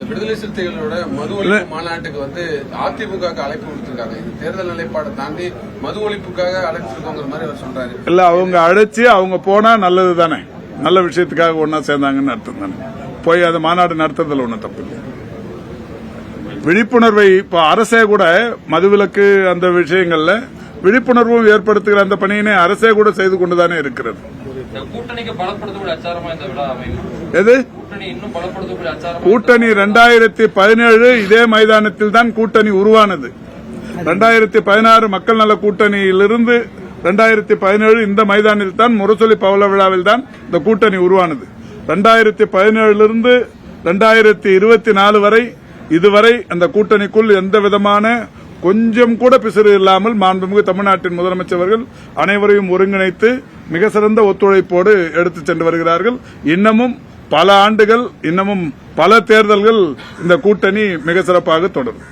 விடுதலை சிறுத்தைகளோட மது ஒழிப்பு மாநாட்டுக்கு அதிமுக அழைப்பு கொடுத்திருக்காங்க. இது தேர்தல் நிலைப்பாடை தாண்டி மது ஒழிப்புக்காக அழைச்சிருக்கோங்கிற மாதிரி அவர் சொல்றாரு. இல்ல, அவங்க அழைச்சி அவங்க போனா நல்லது தானே, நல்ல விஷயத்துக்காக ஒன்னா சேர்ந்தாங்கன்னு அர்த்தம் தானே. போய் அது மாநாடு நடத்துறதுல ஒன்னும் தப்பு இல்லை. விழிப்புணர்வை இப்ப அரசே கூட மதுவிலக்கு அந்த விஷயங்கள்ல விழிப்புணர்வு ஏற்படுத்துகிற அந்த பணியினை அரசே கூட செய்து கொண்டுதானே இருக்கிறது. கூட்டணிக்கு பலப்படுத்தக்கூடிய அச்சாரமா இந்த விழா அமையும். எது இன்னும் பலப்படுத்தக்கூடிய அச்சாரம் கூட்டணி 2017 இதே மைதானத்தில் தான் கூட்டணி உருவானது. 2016 மக்கள் நல கூட்டணியிலிருந்து 2017 இந்த மைதானத்தில் தான் முரசொலி பவள விழாவில் தான் இந்த கூட்டணி உருவானது. 2017 2024 வரை இதுவரை அந்த கூட்டணிக்குள் எந்த விதமான கொஞ்சம் கூட பிசிறு இல்லாமல் மாண்புமிகு தமிழ்நாட்டின் முதலமைச்சர்கள் அனைவரையும் ஒருங்கிணைத்து மிக சிறந்த ஒத்துழைப்போடு எடுத்துச் சென்று வருகிறார்கள். இன்னமும் பல ஆண்டுகள், இன்னமும் பல தேர்தல்கள் இந்த கூட்டணி மிக சிறப்பாக தொடரும்.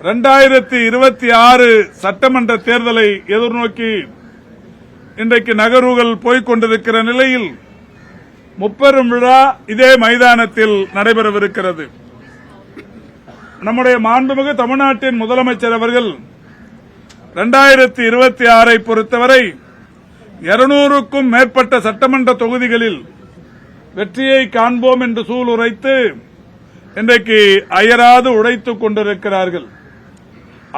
2026 சட்டமன்ற தேர்தலை எதிர்நோக்கி இன்றைக்கு நகர்வுகள் போய்க் கொண்டிருக்கிற நிலையில் முப்பெரும் விழா இதே மைதானத்தில் நடைபெறவிருக்கிறது. நம்முடைய மாண்புமிகு தமிழ்நாட்டின் முதலமைச்சர் அவர்கள் 2026 பொறுத்தவரை 200க்கும் மேற்பட்ட சட்டமன்ற தொகுதிகளில் வெற்றியை காண்போம் என்று சூளுரைத்து இன்றைக்கு அயராது உழைத்துக் கொண்டிருக்கிறார்கள்.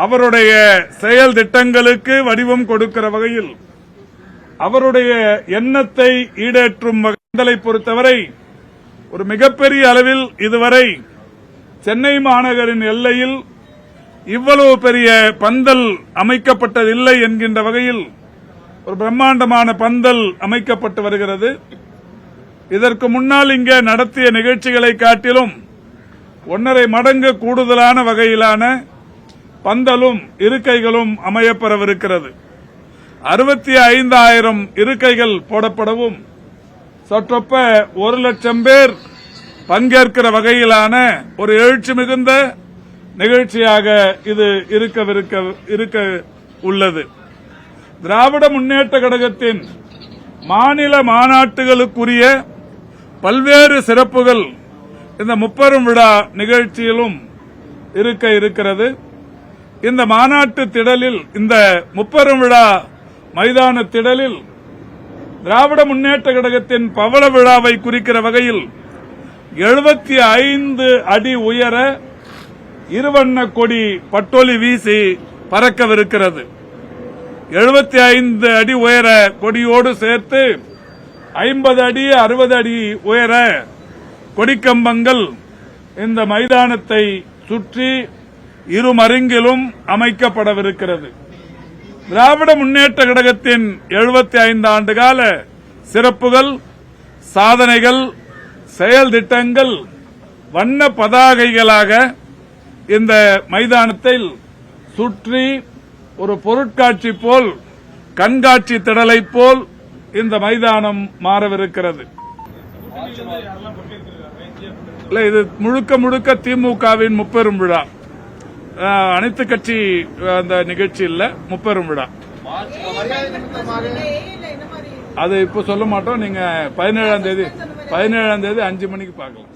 அவருடைய செயல் திட்டங்களுக்கு வடிவம் கொடுக்கிற வகையில் அவருடைய எண்ணத்தை ஈடேற்றும் வகைகளை பொறுத்தவரை ஒரு மிகப்பெரிய அளவில் இதுவரை சென்னை மாநகரின் எல்லையில் இவ்வளவு பெரிய பந்தல் அமைக்கப்பட்டதில்லை என்கின்ற வகையில் ஒரு பிரம்மாண்டமான பந்தல் அமைக்கப்பட்டு வருகிறது. இதற்கு முன்னால் இங்கே நடத்திய நிகழ்ச்சிகளை காட்டிலும் 1.5 மடங்கு கூடுதலான வகையிலான பந்தலும் இருக்கைகளும் அமையப்பெறவிருக்கிறது. 65,000 இருக்கைகள் போடப்படவும் சற்றொப்ப 1,00,000 பேர் பங்கேற்கிற வகையிலான ஒரு எழுச்சி மிகுந்த நிகழ்ச்சியாக இது இருக்க உள்ளது. திராவிட முன்னேற்ற கழகத்தின் மாநில மாநாட்டுகளுக்குரிய பல்வேறு சிறப்புகள் இந்த முப்பெரும் விழா நிகழ்ச்சியிலும் இருக்கிறது. இந்த மாநாட்டு திடலில், இந்த முப்பெரும் விழா மைதான திடலில் திராவிட முன்னேற்ற கழகத்தின் பவள விழாவை குறிக்கிற வகையில் 75 அடி உயர இருவண்ண கொடி பட்டொலி வீசி பறக்கவிருக்கிறது. 75 அடி உயர கொடியோடு சேர்த்து 50 அடி 60 அடி உயர கொடிக்கம்பங்கள் இந்த மைதானத்தை சுற்றி இருமருங்கிலும் அமைக்கப்படவிருக்கிறது. திராவிட முன்னேற்ற கழகத்தின் 75 ஆண்டுகால சிறப்புகள், சாதனைகள், செயல் திட்டங்கள் வண்ண பதாகைகளாக இந்த மைதானத்தில் சுற்றி ஒரு பொருட்காட்சி போல், கண்காட்சி திடலை போல் இந்த மைதானம் மாறவிருக்கிறது. இது முழுக்க முழுக்க திமுகவின் முப்பெரும் விழா. அனைத்து கட்சி அந்த நிகழ்ச்சி இல்ல, முப்பெரும் விழா. அது இப்ப சொல்ல மாட்டோம். நீங்க 17ஆம் தேதி 5 மணிக்கு பார்க்கலாம்.